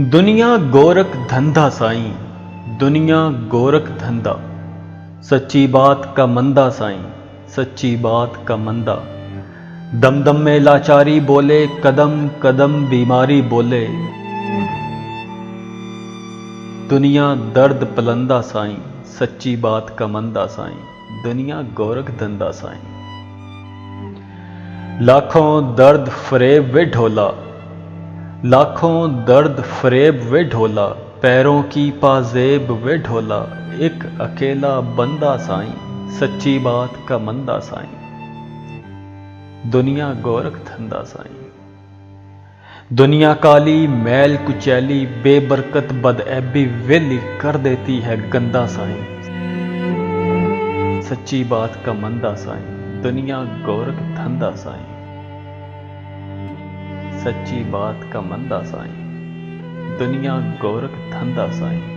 दुनिया गोरख धंधा साईं, दुनिया गोरख धंधा। सच्ची बात का मंदा साईं, सच्ची बात का मंदा। दम दम में लाचारी बोले, कदम कदम बीमारी बोले। दुनिया दर्द पलंदा साईं, सच्ची बात का मंदा साईं, दुनिया गोरख धंधा साईं। लाखों दर्द फरेब वे ढोला, लाखों दर्द फरेब वे ढोला, पैरों की पाजेब वे ढोला। एक अकेला बंदा साईं, सच्ची बात का मंदा साईं, दुनिया गोरख धंधा साईं। दुनिया काली मैल कुचैली, बेबरकत बदऐबी वेली कर देती है गंदा साईं, सच्ची बात का मंदा साईं, दुनिया गोरख धंधा साईं, सच्ची बात का मंदा साईं, दुनिया गोरख धंधा साईं।